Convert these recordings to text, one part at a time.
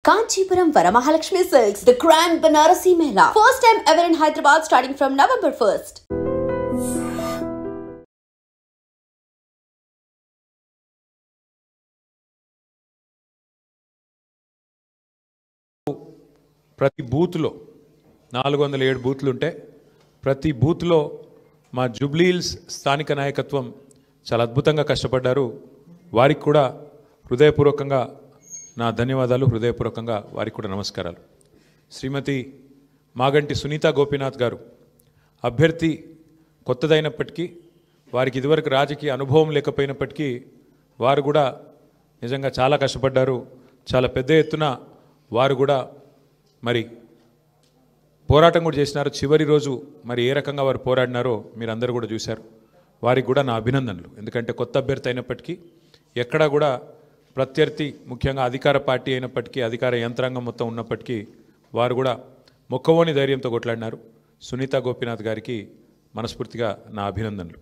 Kanchipuram Varamahalakshmi Silks, the Grand Banarasi Mela. First time ever in Hyderabad starting from November 1st. ప్రతి బూత్లో 407 బూత్లు ఉంటే ప్రతి బూత్లో మా జూబ్లీ హిల్స్ స్థానిక నాయకత్వం చాలా అద్భుతంగా కష్టపడ్డారు. వారికి కూడా హృదయపూర్వకంగా నా ధన్యవాదాలు, హృదయపూర్వకంగా వారికి కూడా నమస్కారాలు. శ్రీమతి మాగంటి సునీత గోపీనాథ్ గారు అభ్యర్థి కొత్తదైనప్పటికీ, వారికి ఇదివరకు రాజకీయ అనుభవం లేకపోయినప్పటికీ వారు కూడా నిజంగా చాలా కష్టపడ్డారు. చాలా పెద్ద ఎత్తున వారు కూడా మరి పోరాటం కూడా చేసినారు. చివరి రోజు మరి ఏ రకంగా వారు పోరాడినారో మీరు అందరూ కూడా చూశారు. వారికి కూడా నా అభినందనలు. ఎందుకంటే కొత్త అభ్యర్థి అయినప్పటికీ, ఎక్కడా కూడా ప్రత్యర్థి ముఖ్యంగా అధికార పార్టీ అయినప్పటికీ, అధికార యంత్రాంగం మొత్తం ఉన్నప్పటికీ వారు కూడా మొక్కవోని ధైర్యంతో కొట్లాడినారు. సునీత గోపీనాథ్ గారికి మనస్ఫూర్తిగా నా అభినందనలు.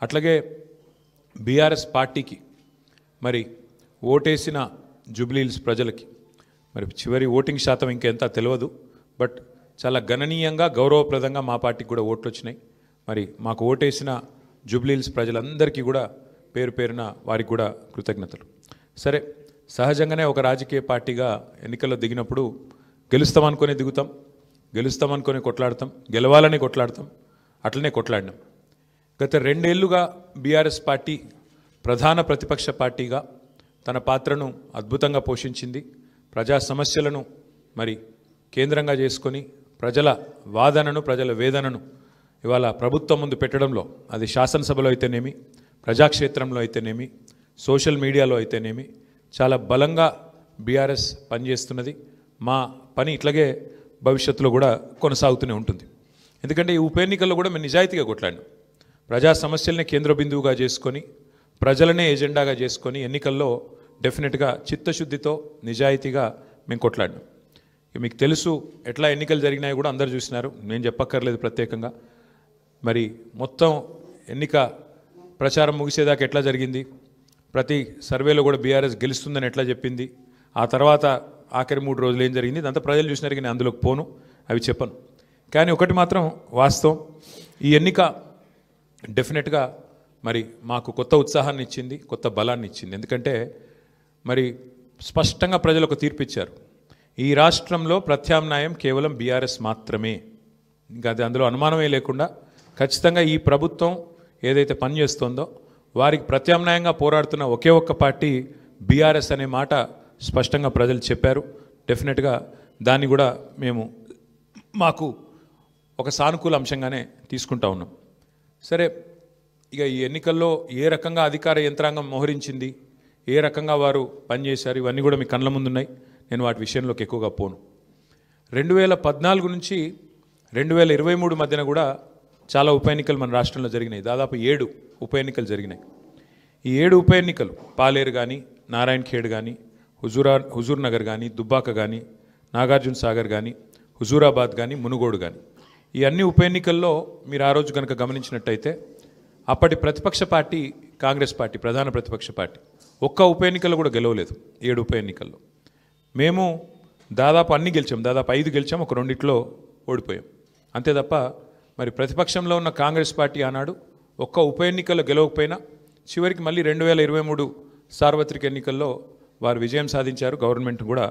అట్లాగే బీఆర్ఎస్ పార్టీకి మరి ఓటేసిన జూబ్లీ హిల్స్ ప్రజలకి మరి చివరి ఓటింగ్ శాతం ఇంకెంత తెలియదు, బట్ చాలా గణనీయంగా గౌరవప్రదంగా మా పార్టీకి కూడా ఓట్లు వచ్చినాయి. మరి మాకు ఓటేసిన జూబ్లీ హిల్స్ ప్రజలందరికీ కూడా పేరు పేరున వారికి కూడా కృతజ్ఞతలు. సరే, సహజంగానే ఒక రాజకీయ పార్టీగా ఎన్నికల్లో దిగినప్పుడు గెలుస్తామనుకొని దిగుతాం, గెలుస్తామనుకొని కొట్లాడతాం, గెలవాలని కొట్లాడతాం. అట్లనే కొట్లాడినాం. గత 2 ఏళ్లుగా బీఆర్ఎస్ పార్టీ ప్రధాన ప్రతిపక్ష పార్టీగా తన పాత్రను అద్భుతంగా పోషించింది. ప్రజా సమస్యలను మరి కేంద్రంగా చేసుకొని ప్రజల వాదనను, ప్రజల వేదనను ఇవాళ ప్రభుత్వం ముందు పెట్టడంలో, అది శాసనసభలో అయితేనేమి, ప్రజాక్షేత్రంలో అయితేనేమి, సోషల్ మీడియాలో అయితేనేమి చాలా బలంగా బీఆర్ఎస్ పనిచేస్తున్నది. మా పని ఇట్లాగే భవిష్యత్తులో కూడా కొనసాగుతూనే ఉంటుంది. ఎందుకంటే ఈ ఉప ఎన్నికల్లో కూడా మేము నిజాయితీగా కొట్లాడినాం. ప్రజా సమస్యలనే కేంద్ర బిందువుగా చేసుకొని, ప్రజలనే ఎజెండాగా చేసుకొని ఎన్నికల్లో డెఫినెట్గా చిత్తశుద్ధితో నిజాయితీగా మేము కొట్లాడినాం. మీకు తెలుసు ఎట్లా ఎన్నికలు జరిగినాయి కూడా అందరు చూసినారు, నేను చెప్పక్కర్లేదు ప్రత్యేకంగా. మరి మొత్తం ఎన్నిక ప్రచారం ముగిసేదాకా ఎట్లా జరిగింది, ప్రతి సర్వేలో కూడా బీఆర్ఎస్ గెలుస్తుందని ఎట్లా చెప్పింది, ఆ తర్వాత ఆఖరి 3 రోజులు ఏం జరిగింది, ఇదంతా ప్రజలు చూసినారు. కానీ అందులోకి పోను, అవి చెప్పను. కానీ ఒకటి మాత్రం వాస్తవం, ఈ ఎన్నిక డెఫినెట్గా మరి మాకు కొత్త ఉత్సాహాన్ని ఇచ్చింది, కొత్త బలాన్ని ఇచ్చింది. ఎందుకంటే మరి స్పష్టంగా ప్రజలు ఒక తీర్పు ఇచ్చారు. ఈ రాష్ట్రంలో ప్రత్యామ్నాయం కేవలం బీఆర్ఎస్ మాత్రమే. ఇంకా అది అందులో అనుమానమే లేకుండా ఖచ్చితంగా ఈ ప్రభుత్వం ఏదైతే పనిచేస్తుందో వారికి ప్రత్యామ్నాయంగా పోరాడుతున్న ఒకే ఒక్క పార్టీ బీఆర్ఎస్ అనే మాట స్పష్టంగా ప్రజలు చెప్పారు. డెఫినెట్గా దాన్ని కూడా మేము మాకు ఒక సానుకూల అంశంగానే తీసుకుంటా ఉన్నాం. సరే, ఇక ఈ ఎన్నికల్లో ఏ రకంగా అధికార యంత్రాంగం మోహరించింది, ఏ రకంగా వారు పనిచేశారు, ఇవన్నీ కూడా మీ కళ్ళ ముందున్నాయి. నేను వాటి విషయంలోకి ఎక్కువగా పోను. 2014 నుంచి 2023 మధ్యన కూడా చాలా ఉప ఎన్నికలు మన రాష్ట్రంలో జరిగినాయి. దాదాపు 7 ఉప ఎన్నికలు జరిగినాయి. ఈ 7 ఉప ఎన్నికలు పాలేరు కానీ, నారాయణ ఖేడ్ కానీ, హుజూర్ నగర్ కానీ, దుబ్బాక కానీ, నాగార్జున సాగర్ కానీ, హుజూరాబాద్ కానీ, మునుగోడు కానీ, ఈ అన్ని ఉప ఎన్నికల్లో మీరు ఆ రోజు కనుక గమనించినట్టయితే అప్పటి ప్రతిపక్ష పార్టీ కాంగ్రెస్ పార్టీ, ప్రధాన ప్రతిపక్ష పార్టీ, ఒక్క ఉప ఎన్నికల్లో కూడా గెలవలేదు. 7 ఉప ఎన్నికల్లో మేము దాదాపు అన్ని గెలిచాం. దాదాపు 5 గెలిచాం, ఒక 2 ఓడిపోయాం. అంతే తప్ప మరి ప్రతిపక్షంలో ఉన్న కాంగ్రెస్ పార్టీ ఆనాడు ఒక్క ఉప ఎన్నికల్లో గెలవకపోయినా చివరికి మళ్ళీ 2023 సార్వత్రిక ఎన్నికల్లో వారు విజయం సాధించారు, గవర్నమెంట్ కూడా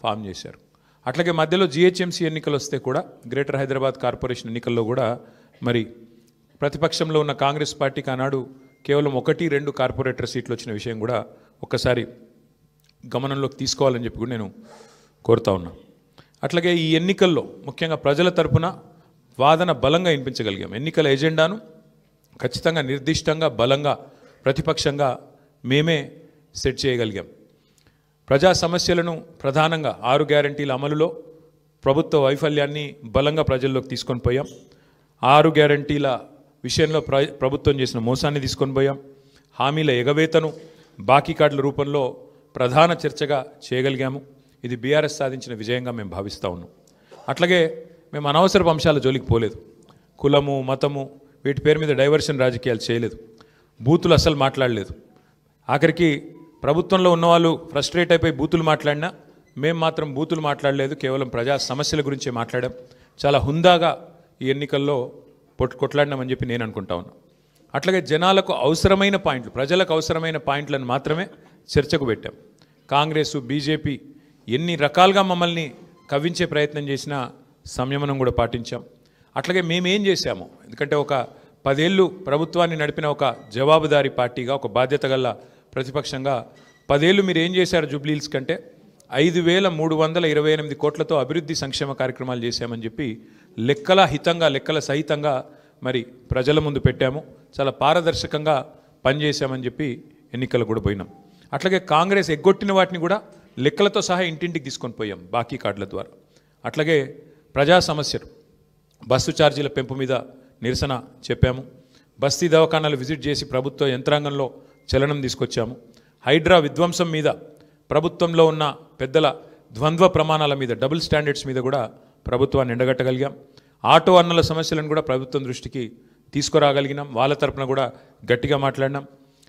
ఫామ్ చేశారు. అట్లాగే మధ్యలో జిహెచ్ఎంసీ ఎన్నికలు వస్తే కూడా, గ్రేటర్ హైదరాబాద్ కార్పొరేషన్ ఎన్నికల్లో కూడా మరి ప్రతిపక్షంలో ఉన్న కాంగ్రెస్ పార్టీకి ఆనాడు కేవలం 1-2 కార్పొరేటర్ సీట్లు వచ్చిన విషయం కూడా ఒక్కసారి గమనంలోకి తీసుకోవాలని చెప్పి కూడా నేను కోరుతా ఉన్నా. అట్లాగే ఈ ఎన్నికల్లో ముఖ్యంగా ప్రజల తరపున వాదన బలంగా వినిపించగలిగాం. ఎన్నికల ఎజెండాను ఖచ్చితంగా నిర్దిష్టంగా బలంగా ప్రతిపక్షంగా మేమే సెట్ చేయగలిగాం. ప్రజా సమస్యలను ప్రధానంగా 6 గ్యారంటీల అమలులో ప్రభుత్వ వైఫల్యాన్ని బలంగా ప్రజల్లోకి తీసుకొని పోయాం. 6 గ్యారంటీల విషయంలో ప్రభుత్వం చేసిన మోసాన్ని తీసుకొని పోయాం. హామీల ఎగవేతను బాకీ కార్డుల రూపంలో ప్రధాన చర్చగా చేయగలిగాము. ఇది బీఆర్ఎస్ సాధించిన విజయంగా మేము భావిస్తూ ఉన్నాం. అట్లాగే మేము అనవసరపు అంశాల జోలికి పోలేదు. కులము, మతము వీటి పేరు మీద డైవర్షన్ రాజకీయాలు చేయలేదు. బూతులు అసలు మాట్లాడలేదు. ఆఖరికి ప్రభుత్వంలో ఉన్నవాళ్ళు ఫ్రస్ట్రేట్ అయిపోయి బూతులు మాట్లాడినా మేము మాత్రం బూతులు మాట్లాడలేదు, కేవలం ప్రజా సమస్యల గురించే మాట్లాడాం. చాలా హుందాగా ఈ ఎన్నికల్లో కొట్లాడినామని చెప్పి నేను అనుకుంటా ఉన్నా. అట్లాగే జనాలకు అవసరమైన పాయింట్లు, ప్రజలకు అవసరమైన పాయింట్లను మాత్రమే చర్చకు పెట్టాం. కాంగ్రెస్ బీజేపీ ఎన్ని రకాలుగా మమ్మల్ని కవ్వించే ప్రయత్నం చేసినా సంయమనం కూడా పాటించాం. అట్లాగే మేమేం చేశాము, ఎందుకంటే ఒక 10 ఏళ్ళు ప్రభుత్వాన్ని నడిపిన ఒక జవాబుదారీ పార్టీగా, ఒక బాధ్యత గల ప్రతిపక్షంగా 10 ఏళ్ళు మీరు ఏం చేశారు జూబ్లీహిల్స్ కంటే 5,328 కోట్లతో అభివృద్ధి సంక్షేమ కార్యక్రమాలు చేశామని చెప్పి లెక్కల సహితంగా మరి ప్రజల ముందు పెట్టాము. చాలా పారదర్శకంగా పనిచేశామని చెప్పి ఎన్నికలు కూడా పోయినాం. అట్లాగే కాంగ్రెస్ ఎగ్గొట్టిన వాటిని కూడా లెక్కలతో సహా ఇంటింటికి తీసుకొని పోయాం బాకీ కార్డుల ద్వారా. అట్లాగే ప్రజా సమస్యలు, బస్సు ఛార్జీల పెంపు మీద నిరసన చెప్పాము. బస్తీ దవాఖానాలు విజిట్ చేసి ప్రభుత్వ యంత్రాంగంలో చలనం తీసుకొచ్చాము. హైడ్రా విధ్వంసం మీద, ప్రభుత్వంలో ఉన్న పెద్దల ద్వంద్వ ప్రమాణాల మీద, డబుల్ స్టాండర్డ్స్ మీద కూడా ప్రభుత్వాన్ని ఎండగట్టగలిగాం. ఆటో అన్నల సమస్యలను కూడా ప్రభుత్వం దృష్టికి తీసుకురాగలిగినాం. వాళ్ళ తరపున కూడా గట్టిగా మాట్లాడినాం.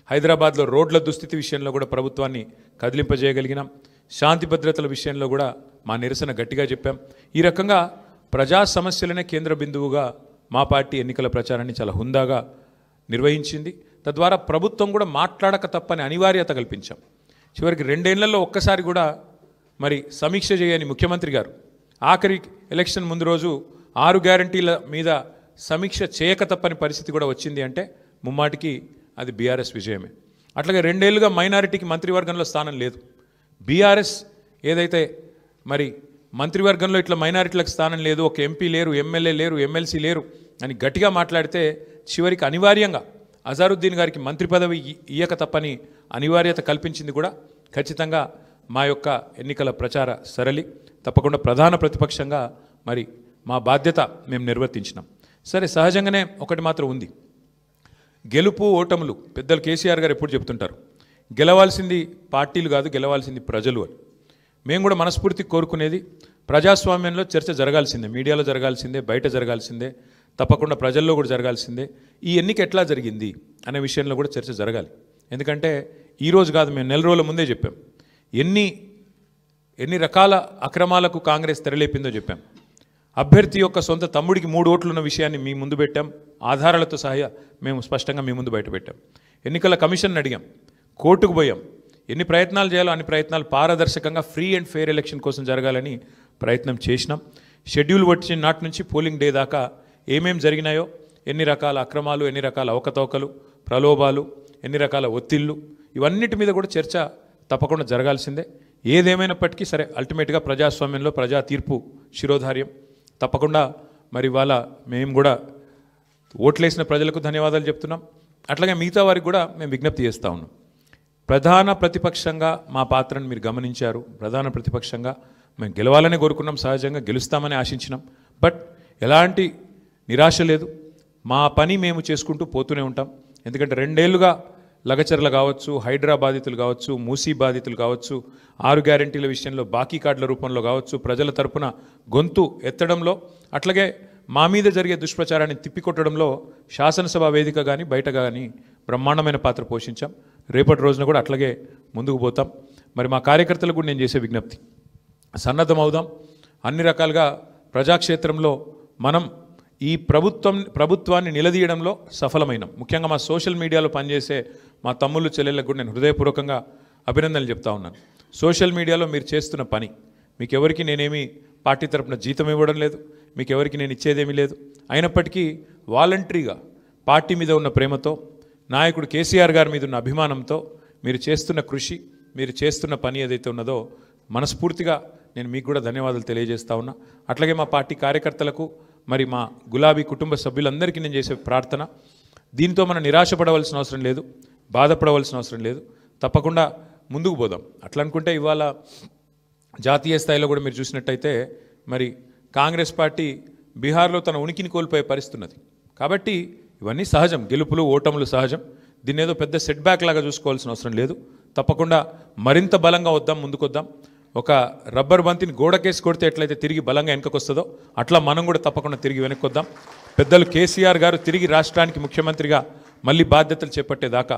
హైదరాబాద్లో రోడ్ల దుస్థితి విషయంలో కూడా ప్రభుత్వాన్ని కదిలింపజేయగలిగినాం. శాంతి భద్రతల విషయంలో కూడా మా నిరసన గట్టిగా చెప్పాం. ఈ రకంగా ప్రజా సమస్యలనే కేంద్ర బిందువుగా మా పార్టీ ఎన్నికల ప్రచారాన్ని చాలా హుందాగా నిర్వహించింది. తద్వారా ప్రభుత్వం కూడా మాట్లాడక తప్పని అనివార్యత కల్పించాం. చివరికి 2 ఏళ్లలో ఒక్కసారి కూడా మరి సమీక్ష చేయని ముఖ్యమంత్రి గారు ఆఖరి ఎలక్షన్ ముందు రోజు 6 గ్యారంటీల మీద సమీక్ష చేయక తప్పని పరిస్థితి కూడా వచ్చింది అంటే ముమ్మాటికి అది బీఆర్ఎస్ విజయమే. అట్లాగే 2 ఏళ్లుగా మైనారిటీకి మంత్రివర్గంలో స్థానం లేదు. బీఆర్ఎస్ ఏదైతే మరి మంత్రివర్గంలో ఇట్లా మైనారిటీలకు స్థానం లేదు, ఒక ఎంపీ లేరు, ఎమ్మెల్యే లేరు, ఎమ్మెల్సీ లేరు అని గట్టిగా మాట్లాడితే చివరికి అనివార్యంగా అజారుద్దీన్ గారికి మంత్రి పదవి ఇయ్యక తప్పని అనివార్యత కల్పించింది కూడా ఖచ్చితంగా మా యొక్క ఎన్నికల ప్రచార సరళి. తప్పకుండా ప్రధాన ప్రతిపక్షంగా మరి మా బాధ్యత మేము నిర్వర్తించినాం. సరే, సహజంగానే ఒకటి మాత్రం ఉంది, గెలుపు ఓటములు పెద్దలు కేసీఆర్ గారు ఎప్పుడు చెప్తుంటారు, గెలవాల్సింది పార్టీలు కాదు, గెలవాల్సింది ప్రజలు అని. మేము కూడా మనస్ఫూర్తి కోరుకునేది ప్రజాస్వామ్యంలో చర్చ జరగాల్సిందే, మీడియాలో జరగాల్సిందే, బయట జరగాల్సిందే, తప్పకుండా ప్రజల్లో కూడా జరగాల్సిందే. ఈ ఎన్నిక ఎట్లా జరిగింది అనే విషయంలో కూడా చర్చ జరగాలి. ఎందుకంటే ఈరోజు కాదు, మేము 4 రోజుల ముందే చెప్పాం ఎన్ని రకాల అక్రమాలకు కాంగ్రెస్ తెరలేపిందో చెప్పాం. అభ్యర్థి యొక్క సొంత తమ్ముడికి 3 ఓట్లు ఉన్న విషయాన్ని మీ ముందు పెట్టాం, ఆధారాలతో సహా మేము స్పష్టంగా మీ ముందు బయట పెట్టాం. ఎన్నికల కమిషన్ అడిగాం, కోర్టుకు పోయాం. ఎన్ని ప్రయత్నాలు చేయాలో అన్ని ప్రయత్నాలు పారదర్శకంగా ఫ్రీ అండ్ ఫెయిర్ ఎలక్షన్ కోసం జరగాలని ప్రయత్నం చేసినాం. షెడ్యూల్ వచ్చిన నాటి నుంచి పోలింగ్ డే దాకా ఏమేం జరిగినాయో, ఎన్ని రకాల అక్రమాలు, ఎన్ని రకాల అవకతవకలు, ప్రలోభాలు, ఎన్ని రకాల ఒత్తిళ్ళు, ఇవన్నిటి మీద కూడా చర్చ తప్పకుండా జరగాల్సిందే. ఏదేమైనప్పటికీ సరే, అల్టిమేట్గా ప్రజాస్వామ్యంలో ప్రజా తీర్పు శిరోధార్యం. తప్పకుండా మరి ఇవాళ మేము కూడా ఓట్లేసిన ప్రజలకు ధన్యవాదాలు చెప్తున్నాం. అట్లాగే మిగతా వారికి కూడా మేము విజ్ఞప్తి చేస్తూ ఉన్నాం. ప్రధాన ప్రతిపక్షంగా మా పాత్రను మీరు గమనించారు. ప్రధాన ప్రతిపక్షంగా మేము గెలవాలని కోరుకున్నాం, సహజంగా గెలుస్తామని ఆశించినాం. బట్ ఎలాంటి నిరాశ లేదు, మా పని మేము చేసుకుంటూ పోతూనే ఉంటాం. ఎందుకంటే 2 ఏళ్లుగా లగచర్ల కావచ్చు, హైడ్రా బాధితులు కావచ్చు, మూసీ బాధితులు కావచ్చు, 6 గ్యారంటీల విషయంలో బాకీ కార్డుల రూపంలో కావచ్చు, ప్రజల తరపున గొంతు ఎత్తడంలో, అట్లాగే మా మీద జరిగే దుష్ప్రచారాన్ని తిప్పికొట్టడంలో శాసనసభ వేదిక కానీ బయట కానీ బ్రహ్మాండమైన పాత్ర పోషించాం. రేపటి రోజున కూడా అట్లాగే ముందుకు పోతాం. మరి మా కార్యకర్తలకు కూడా నేను చేసే విజ్ఞప్తి, సన్నద్ధమవుదాం. అన్ని రకాలుగా ప్రజాక్షేత్రంలో మనం ఈ ప్రభుత్వాన్ని నిలదీయడంలో సఫలమైనాం. ముఖ్యంగా మా సోషల్ మీడియాలో పనిచేసే మా తమ్ముళ్ళు చెల్లెళ్ళకు కూడా నేను హృదయపూర్వకంగా అభినందనలు చెప్తా ఉన్నాను. సోషల్ మీడియాలో మీరు చేస్తున్న పని, మీకెవరికి నేనేమి పార్టీ తరపున జీతం ఇవ్వడం లేదు, మీకెవరికి నేను ఇచ్చేదేమీ లేదు. అయినప్పటికీ వాలంటరీగా పార్టీ మీద ఉన్న ప్రేమతో, నాయకుడు కేసీఆర్ గారి మీద ఉన్న అభిమానంతో మీరు చేస్తున్న కృషి, మీరు చేస్తున్న పని ఏదైతే ఉన్నదో మనస్ఫూర్తిగా నేను మీకు కూడా ధన్యవాదాలు తెలియజేస్తా ఉన్నా. అట్లాగే మా పార్టీ కార్యకర్తలకు, మరి మా గులాబీ కుటుంబ సభ్యులందరికీ నేను చేసే ప్రార్థన, దీంతో మనం నిరాశపడవలసిన అవసరం లేదు, బాధపడవలసిన అవసరం లేదు. తప్పకుండా ముందుకు పోదాం. అట్లా అనుకుంటే ఇవాళ జాతీయ స్థాయిలో కూడా మీరు చూసినట్టయితే మరి కాంగ్రెస్ పార్టీ బీహార్లో తన ఉనికిని కోల్పోయే పరిస్థితి ఉన్నది. కాబట్టి ఇవన్నీ సహజం, గెలుపులు ఓటములు సహజం. దీన్ని ఏదో పెద్ద సెట్ బ్యాక్ లాగా చూసుకోవాల్సిన అవసరం లేదు. తప్పకుండా మరింత బలంగా వద్దాం, ముందుకొద్దాం. ఒక రబ్బర్ బంతిని గోడకేసి కొడితే ఎట్లయితే తిరిగి బలంగా వెనకకు వస్తుందో అట్లా మనం కూడా తప్పకుండా తిరిగి వెనక్కి వద్దాం. పెద్దలు కేసీఆర్ గారు తిరిగి రాష్ట్రానికి ముఖ్యమంత్రిగా మళ్ళీ బాధ్యతలు చేపట్టేదాకా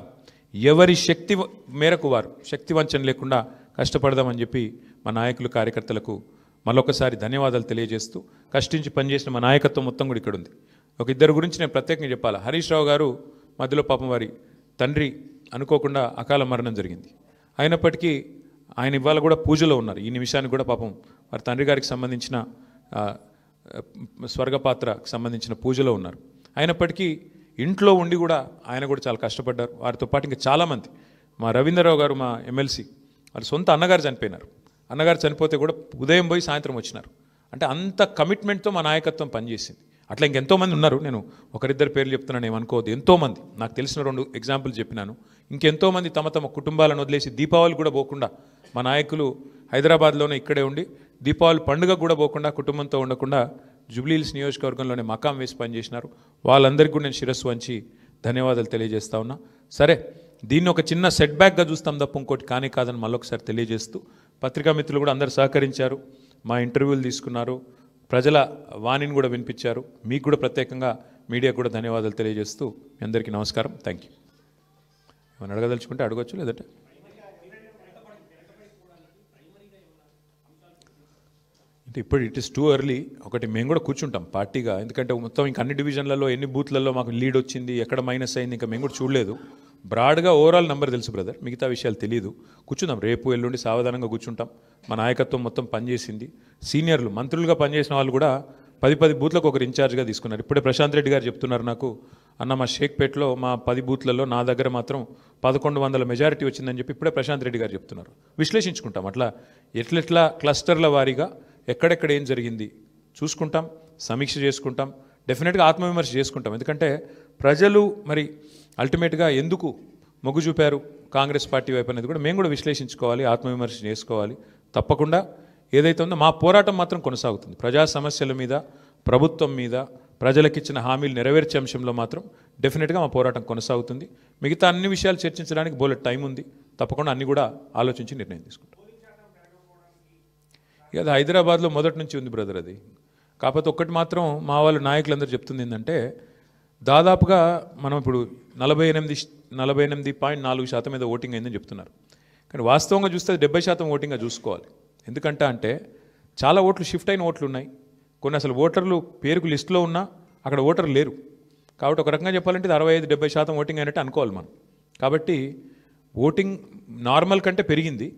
ఎవరి శక్తి మేరకు వారు శక్తి వంచన లేకుండా కష్టపడదామని చెప్పి మా నాయకులు కార్యకర్తలకు మరొకసారి ధన్యవాదాలు తెలియజేస్తూ కష్టించి పనిచేసిన మా నాయకత్వం మొత్తం కూడా ఇక్కడ ఉంది. ఒక ఇద్దరు గురించి నేను ప్రత్యేకంగా చెప్పాలి. హరీష్ రావు గారు మధ్యలో పాపం వారి తండ్రి అనుకోకుండా అకాల మరణం జరిగింది. అయినప్పటికీ ఆయన ఇవాళ కూడా పూజలో ఉన్నారు. ఈ నిమిషానికి కూడా పాపం వారి తండ్రి గారికి సంబంధించిన స్వర్గపాత్రకు సంబంధించిన పూజలో ఉన్నారు. అయినప్పటికీ ఇంట్లో ఉండి కూడా ఆయన కూడా చాలా కష్టపడ్డారు. వారితో పాటు ఇంకా చాలామంది, మా రవీంద్రరావు గారు మా ఎమ్మెల్సీ, వారి సొంత అన్నగారు చనిపోయినారు. అన్నగారు చనిపోతే కూడా ఉదయం పోయి సాయంత్రం వచ్చినారు. అంటే అంత కమిట్మెంట్తో మా నాయకత్వం పనిచేసింది. అట్లా ఇంకెంతోమంది ఉన్నారు. నేను ఒకరిద్దరు పేర్లు చెప్తున్నాను, ఏమనుకోవద్దు. ఎంతోమంది నాకు తెలిసిన 2 ఎగ్జాంపుల్ చెప్పినాను. ఇంకెంతోమంది తమ తమ కుటుంబాలను వదిలేసి దీపావళి కూడా పోకుండా మా నాయకులు హైదరాబాద్లోనే ఇక్కడే ఉండి దీపావళి పండుగ కూడా పోకుండా కుటుంబంతో ఉండకుండా జూబ్లీహిల్స్ నియోజకవర్గంలోనే మకాం వేసి పనిచేసినారు. వాళ్ళందరికీ కూడా నేను శిరస్సు వంచి ధన్యవాదాలు తెలియజేస్తా ఉన్నా. సరే, దీన్ని ఒక చిన్న సెట్ బ్యాక్గా చూస్తాం తప్ప ఇంకోటి కానీ కాదని మళ్ళొకసారి తెలియజేస్తూ, పత్రికా మిత్రులు కూడా అందరు సహకరించారు, మా ఇంటర్వ్యూలు తీసుకున్నారు, ప్రజల వాణిని కూడా వినిపించారు. మీకు కూడా ప్రత్యేకంగా మీడియా కూడా ధన్యవాదాలు తెలియజేస్తూ మీ అందరికీ నమస్కారం. Thank you. ఏమైనా అడగదలుచుకుంటే అడగచ్చు, లేదంటే అంటే ఇప్పుడు ఇట్ ఇస్ టూ ఎర్లీ. ఒకటి మేము కూడా కూర్చుంటాం పార్టీగా, ఎందుకంటే మొత్తం ఇంకా అన్ని డివిజన్లలో ఎన్ని బూత్లలో మాకు లీడ్ వచ్చింది, ఎక్కడ మైనస్ అయింది, ఇంకా మేము కూడా చూడలేదు. బ్రాడ్గా ఓవరాల్ నెంబర్ తెలుసు బ్రదర్, మిగతా విషయాలు తెలియదు. కూర్చుందాం, రేపు ఎల్లుండి సావధానంగా కూర్చుంటాం. మా నాయకత్వం మొత్తం పనిచేసింది. సీనియర్లు మంత్రులుగా పనిచేసిన వాళ్ళు కూడా 10 బూత్లకు ఒకరు ఇన్ఛార్జ్గా తీసుకున్నారు. ఇప్పుడే ప్రశాంత్ రెడ్డి గారు చెప్తున్నారు నాకు, అన్న మా షేక్పేట్లో మా 10 బూత్లలో నా దగ్గర మాత్రం 1100 మెజారిటీ వచ్చిందని చెప్పి ఇప్పుడే ప్రశాంత్ రెడ్డి గారు చెప్తున్నారు. విశ్లేషించుకుంటాం అట్లా ఎట్లెట్లా క్లస్టర్ల వారీగా ఎక్కడెక్కడ ఏం జరిగింది చూసుకుంటాం, సమీక్ష చేసుకుంటాం, డెఫినెట్గా ఆత్మవిమర్శ చేసుకుంటాం. ఎందుకంటే ప్రజలు మరి అల్టిమేట్గా ఎందుకు మొగ్గు చూపారు కాంగ్రెస్ పార్టీ వైపు అనేది కూడా మేము కూడా విశ్లేషించుకోవాలి, ఆత్మవిమర్శ చేసుకోవాలి. తప్పకుండా ఏదైతే ఉందో మా పోరాటం మాత్రం కొనసాగుతుంది. ప్రజా సమస్యల మీద, ప్రభుత్వం మీద, ప్రజలకిచ్చిన హామీలు నెరవేర్చే అంశంలో మాత్రం డెఫినెట్గా మా పోరాటం కొనసాగుతుంది. మిగతా అన్ని విషయాలు చర్చించడానికి బోలెడ్ టైం ఉంది. తప్పకుండా అన్ని కూడా ఆలోచించి నిర్ణయం తీసుకుంటాం. అది హైదరాబాద్లో మొదటి నుంచి ఉంది బ్రదర్ అది. కాకపోతే ఒక్కటి మాత్రం మా వాళ్ళు నాయకులందరూ చెప్తుంది ఏంటంటే, దాదాపుగా మనం ఇప్పుడు 48.4% మీద ఓటింగ్ అయిందని చెప్తున్నారు. కానీ వాస్తవంగా చూస్తే 70% ఓటింగ్గా చూసుకోవాలి. ఎందుకంటే చాలా ఓట్లు షిఫ్ట్ అయిన ఓట్లు ఉన్నాయి. కొన్ని అసలు ఓటర్లు పేరుకు లిస్టులో ఉన్నా అక్కడ ఓటర్లు లేరు. కాబట్టి ఒక రకంగా చెప్పాలంటే 65-70% ఓటింగ్ అయినట్టు అనుకోవాలి మనం. కాబట్టి ఓటింగ్ నార్మల్ కంటే పెరిగింది,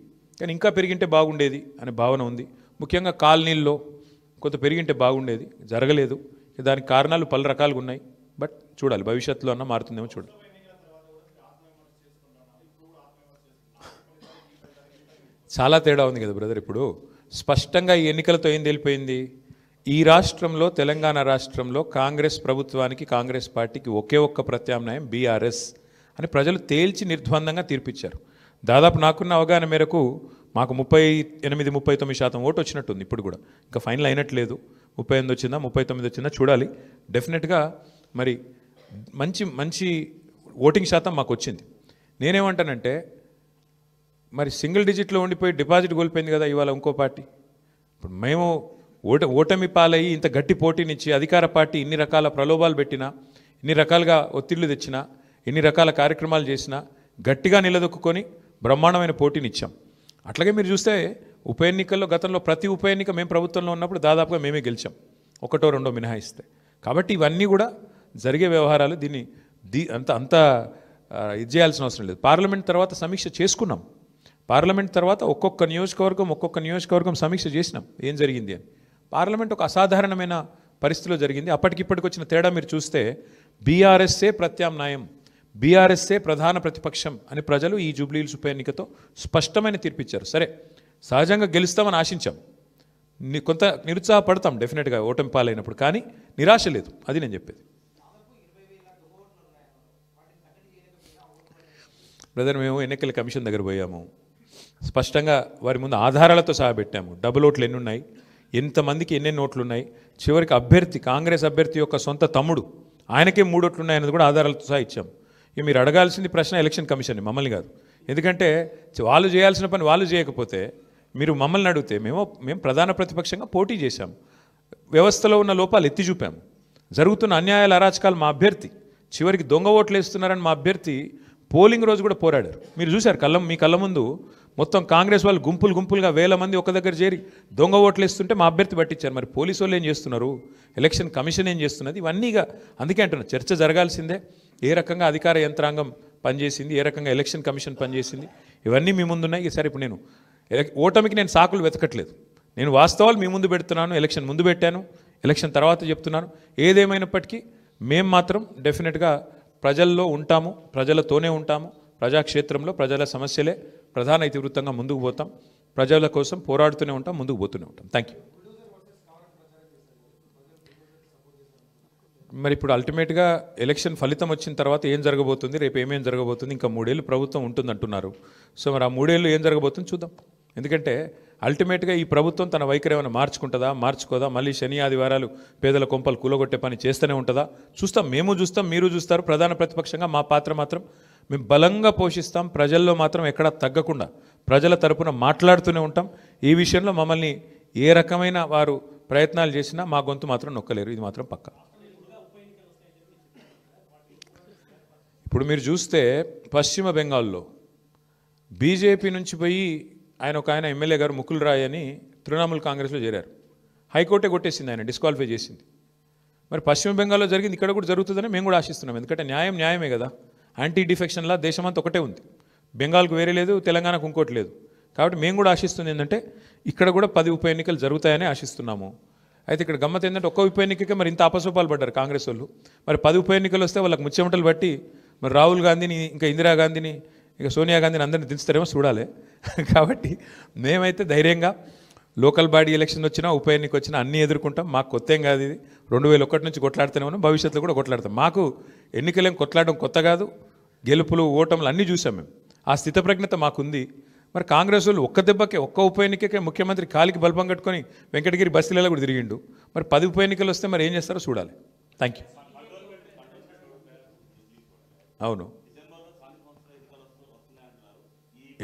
కానీ ఇంకా పెరిగింటే బాగుండేది అనే భావన ఉంది. ముఖ్యంగా కాలనీల్లో కొంత పెరిగింటే బాగుండేది, జరగలేదు. దానికి కారణాలు పలు రకాలుగా ఉన్నాయి. బట్ చూడాలి, భవిష్యత్తులో అన్న మారుతుందేమో చూడాలి. చాలా తేడా ఉంది కదా బ్రదర్. ఇప్పుడు స్పష్టంగా ఈ ఎన్నికలతో ఏం తెలిపోయింది, ఈ రాష్ట్రంలో, తెలంగాణ రాష్ట్రంలో కాంగ్రెస్ ప్రభుత్వానికి, కాంగ్రెస్ పార్టీకి ఒకే ఒక్క ప్రత్యామ్నాయం బీఆర్ఎస్ అని ప్రజలు తేల్చి నిర్ద్వందంగా తీర్పిచ్చారు. దాదాపు నాకున్న అవగాహన మేరకు మాకు 38-39% ఓటు వచ్చినట్టుంది. ఇప్పుడు కూడా ఇంకా ఫైనల్ అయినట్లేదు. 38 వచ్చిందా 39 వచ్చిందా చూడాలి. డెఫినెట్గా మరి మంచి ఓటింగ్ శాతం మాకు వచ్చింది. నేనేమంటానంటే, మరి సింగిల్ డిజిట్లో ఉండిపోయి డిపాజిట్ కోల్పోయింది కదా ఇవాళ ఇంకో పార్టీ. ఇప్పుడు మేము ఓటమి పాలయ్యి ఇంత గట్టి పోటీనిచ్చి అధికార పార్టీ ఇన్ని రకాల ప్రలోభాలు పెట్టినా, ఇన్ని రకాలుగా ఒత్తిళ్లు తెచ్చినా, ఎన్ని రకాల కార్యక్రమాలు చేసినా గట్టిగా నిలదొక్కుని బ్రహ్మాండమైన పోటీనిచ్చాం. అట్లాగే మీరు చూస్తే ఉప ఎన్నికల్లో గతంలో ప్రతి ఉప ఎన్నిక మేము ప్రభుత్వంలో ఉన్నప్పుడు దాదాపుగా మేమే గెలిచాం, 1-2 మినహాయిస్తే. కాబట్టి ఇవన్నీ కూడా జరిగే వ్యవహారాలు. దీన్ని అంత ఇది చేయాల్సిన అవసరం లేదు. పార్లమెంట్ తర్వాత సమీక్ష చేసుకున్నాం. పార్లమెంట్ తర్వాత ఒక్కొక్క నియోజకవర్గం సమీక్ష చేసినాం ఏం జరిగింది అని. పార్లమెంట్ ఒక అసాధారణమైన పరిస్థితిలో జరిగింది. అప్పటికిప్పటికి వచ్చిన తేడా మీరు చూస్తే బీఆర్ఎస్ఏ ప్రత్యామ్నాయం, బీఆర్ఎస్ఏ ప్రధాన ప్రతిపక్షం అని ప్రజలు ఈ జూబ్లీహిల్స్ ఉప ఎన్నికతో స్పష్టమైన తీర్పిచ్చారు. సరే, సహజంగా గెలుస్తామని ఆశించాం, కొంత నిరుత్సాహపడతాం డెఫినెట్గా ఓటమి పాలైనప్పుడు, కానీ నిరాశ లేదు. అది నేను చెప్పేది. బ్రదర్, మేము ఎన్నికల కమిషన్ దగ్గర పోయాము, స్పష్టంగా వారి ముందు ఆధారాలతో సహా పెట్టాము. డబుల్ ఓట్లు ఎన్ని ఉన్నాయి, ఎంతమందికి ఎన్నెన్ని ఓట్లు ఉన్నాయి, చివరికి అభ్యర్థి, కాంగ్రెస్ అభ్యర్థి యొక్క సొంత తమ్ముడు, ఆయనకే 3 ఓట్లు ఉన్నాయన్నది కూడా ఆధారాలతో సహా ఇచ్చాము. ఇక మీరు అడగాల్సింది ప్రశ్న ఎలక్షన్ కమిషన్ని, మమ్మల్ని కాదు. ఎందుకంటే వాళ్ళు చేయాల్సిన పని వాళ్ళు చేయకపోతే మీరు మమ్మల్ని అడిగితే మేము ప్రధాన ప్రతిపక్షంగా పోటీ చేశాము, వ్యవస్థలో ఉన్న లోపాలు ఎత్తి చూపాము, జరుగుతున్న అన్యాయాల అరాచకాలు మా అభ్యర్థి, చివరికి దొంగ ఓట్లు వేస్తున్నారని మా అభ్యర్థి పోలింగ్ రోజు కూడా పోరాడారు. మీరు చూశారు, మీ కళ్ళ ముందు మొత్తం కాంగ్రెస్ వాళ్ళు గుంపులుగా వేల మంది ఒక దగ్గర చేరి దొంగ ఓట్లు వేస్తుంటే మా అభ్యర్థి పట్టించారు. మరి పోలీసు వాళ్ళు ఏం చేస్తున్నారు, ఎలక్షన్ కమిషన్ ఏం చేస్తున్నది, ఇవన్నీగా అందుకే అంటున్నా చర్చ జరగాల్సిందే. ఏ రకంగా అధికార యంత్రాంగం పనిచేసింది, ఏ రకంగా ఎలక్షన్ కమిషన్ పనిచేసింది, ఇవన్నీ మీ ముందున్నాయి. సరే ఇప్పుడు నేను ఓటమికి నేను సాకులు వెతకట్లేదు, నేను వాస్తవాలు మీ ముందు పెడుతున్నాను. ఎలక్షన్ ముందు పెట్టాను, ఎలక్షన్ తర్వాత చెప్తున్నాను. ఏదేమైనప్పటికీ మేము మాత్రం డెఫినెట్గా ప్రజల్లో ఉంటాము, ప్రజలతోనే ఉంటాము. ప్రజాక్షేత్రంలో ప్రజల సమస్యలే ప్రధాన ఇతివృత్తంగా ముందుకు పోతాం. ప్రజల కోసం పోరాడుతూనే ఉంటాం, ముందుకు పోతూనే ఉంటాం. Thank you. మరి ఇప్పుడు అల్టిమేట్గా ఎలక్షన్ ఫలితం వచ్చిన తర్వాత ఏం జరగబోతుంది, రేపు ఏమేం జరగబోతుంది, ఇంకా 3 ఏళ్ళు ప్రభుత్వం ఉంటుంది అంటున్నారు. సో మరి ఆ 3 ఏళ్ళు ఏం జరగబోతుంది చూద్దాం. ఎందుకంటే అల్టిమేట్గా ఈ ప్రభుత్వం తన వైఖరి ఏమైనా మార్చుకుంటుందా, మార్చుకోదా, మళ్ళీ శని ఆదివారాలు పేదల కొంపలు కూలగొట్టే పని చేస్తూనే ఉంటుందా చూస్తాం. మేము చూస్తాం, మీరు చూస్తారు. ప్రధాన ప్రతిపక్షంగా మా పాత్ర మాత్రం మేము బలంగా పోషిస్తాం. ప్రజల్లో మాత్రం ఎక్కడా తగ్గకుండా ప్రజల తరపున మాట్లాడుతూనే ఉంటాం. ఈ విషయంలో మమ్మల్ని ఏ రకమైన వారు ప్రయత్నాలు చేసినా మా గొంతు మాత్రం నొక్కలేరు, ఇది మాత్రం పక్కా. ఇప్పుడు మీరు చూస్తే పశ్చిమ బెంగాల్లో బీజేపీ నుంచి పోయి ఆయన ఎమ్మెల్యే గారు ముకుల్ రాయ్ అని తృణమూల్ కాంగ్రెస్లో చేరారు. హైకోర్టే కొట్టేసింది, ఆయన డిస్క్వాలిఫై చేసింది. మరి పశ్చిమ బెంగాల్లో జరిగింది ఇక్కడ కూడా జరుగుతుందని మేము కూడా ఆశిస్తున్నాం. ఎందుకంటే న్యాయమే కదా. యాంటీ డిఫెక్షన్లా దేశమంతా ఒకటే ఉంది, బెంగాల్కు వేరే లేదు, తెలంగాణకు ఇంకోటి లేదు. కాబట్టి మేము కూడా ఆశిస్తుంది ఏంటంటే ఇక్కడ కూడా 10 ఉప ఎన్నికలు జరుగుతాయని ఆశిస్తున్నాము. అయితే ఇక్కడ గమ్మత్ ఏంటంటే ఒక్క ఉప ఎన్నికకే మరి ఇంత అపసోపాలు పడ్డారు కాంగ్రెస్ వాళ్ళు. మరి 10 ఉప ఎన్నికలు వస్తే వాళ్ళకి ముచ్చెమటలు బట్టి మరి రాహుల్ గాంధీని, ఇంకా ఇందిరాగాంధీని, ఇక సోనియా గాంధీని అందరినీ దించుతారేమో చూడాలి. కాబట్టి మేమైతే ధైర్యంగా లోకల్ బాడీ ఎలక్షన్ వచ్చినా ఉప ఎన్నిక వచ్చినా అన్నీ ఎదుర్కొంటాం. మాకు కొత్త ఏం కాదు ఇది. 2001 నుంచి కొట్లాడుతూనే ఉన్నాం, భవిష్యత్తులో కూడా కొట్లాడతాం. మాకు ఎన్నికలేం కొట్లాడడం కొత్త కాదు, గెలుపులు ఓటములు అన్నీ చూసాం మేము. ఆ స్థితప్రజ్ఞత మాకుంది. మరి కాంగ్రెస్ వాళ్ళు ఒక్క దెబ్బకే ఒక్క ఉప ఎన్నికకే ముఖ్యమంత్రి కాలికి బల్బం కట్టుకొని వెంకటగిరి బస్తీలలో కూడా తిరిగిండు. మరి 10 ఉప ఎన్నికలు వస్తే మరి ఏం చేస్తారో చూడాలి. Thank you. అవును,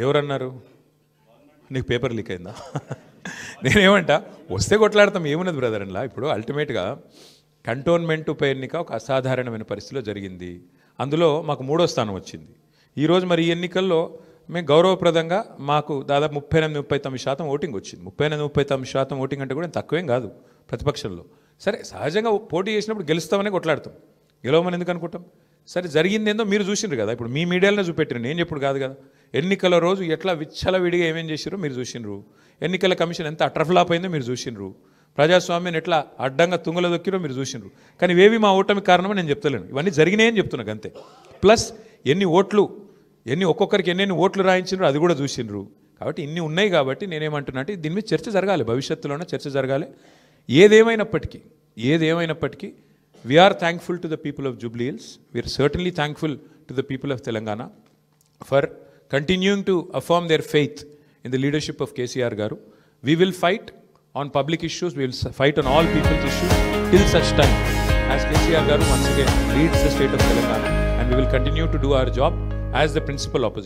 ఎవరన్నారు? నీకు పేపర్ లీక్ అయిందా? నేనేమంటా, వస్తే కొట్లాడతాం, ఏమున్నది బ్రదర్ అలా. ఇప్పుడు అల్టిమేట్గా కంటోన్మెంట్ ఉప ఎన్నిక ఒక అసాధారణమైన పరిస్థితిలో జరిగింది. అందులో మాకు 3వ స్థానం వచ్చింది. ఈరోజు మరి ఈ ఎన్నికల్లో మేము గౌరవప్రదంగా మాకు దాదాపు 38-39% ఓటింగ్ వచ్చింది. 38-39% ఓటింగ్ అంటే కూడా తక్కువేం కాదు ప్రతిపక్షంలో. సరే, సహజంగా పోటీ చేసినప్పుడు గెలుస్తామనే కొట్లాడతాం, గెలవమని ఎందుకు అనుకుంటాం? సరే, జరిగింది ఏందో మీరు చూసిండ్రు కదా. ఇప్పుడు మీ మీడియాలో చూపెట్టిరు, నేను చెప్పుడు కాదు కదా. ఎన్నికల రోజు ఎట్లా విచ్చలవిడిగా ఏమేం చేసిరో మీరు చూసిండ్రు. ఎన్నికల కమిషన్ ఎంత అట్రఫ్లాప్ అయిందో మీరు చూసిండ్రు. ప్రజాస్వామ్యాన్ని ఎట్లా అడ్డంగా తుంగలో దొక్కిరో మీరు చూసిండ్రు. కానీ ఇవేవి మా ఓటమి కారణమని నేను చెప్తలేను, ఇవన్నీ జరిగినాయని చెప్తున్నాను అంతే. ప్లస్ ఒక్కొక్కరికి ఎన్ని ఓట్లు రాయించిండ్రు అది కూడా చూసిండ్రు. కాబట్టి ఇన్ని ఉన్నాయి కాబట్టి నేనేమంటున్నా అంటే దీని మీద చర్చ జరగాలి, భవిష్యత్తులోనే చర్చ జరగాలి. ఏదేమైనప్పటికీ we are thankful to the people of Jubilee Hills. We are certainly thankful to the people of Telangana for continuing to affirm their faith in the leadership of KCR Garu. We will fight on public issues, we will fight on all people's issues till such time as KCR Garu once again leads the state of Telangana, and we will continue to do our job as the principal opposition.